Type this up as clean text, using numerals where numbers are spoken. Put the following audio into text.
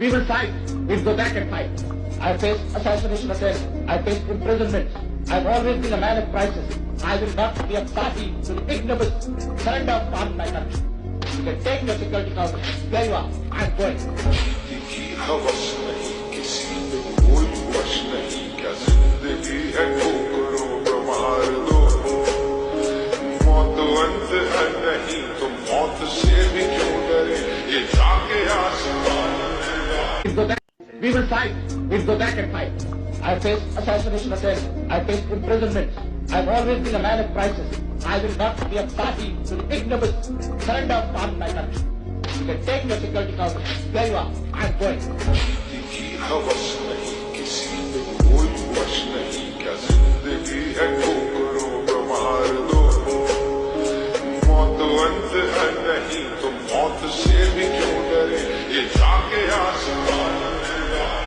We will fight. We'll go back and fight. I faced assassination attempts. I faced imprisonment. I've always been a man of crisis. I will not be a party to the ignominious surrender of part of my country. You can take your security council. There you are. I'm going. हवस नहीं किसी में कोई वश नहीं क्या जिंदगी है ठोकरों पर मार दो मौत अंत है नहीं तो मौत से भी क्यों डरे ये जाके आसमान We will fight. We'll go back and fight. I faced assassination attempts. I faced imprisonment. I've always been a man of crisis. I will not be a party to the ignominious surrender of part of my country. You can take your security council. There you are. I'm going. हवस नहीं किसी में कोई वश नहीं क्या जिंदगी है ठोकरों पर मार दो मौत अंत है नहीं तो मौत से भी क्यों डरे ये जाके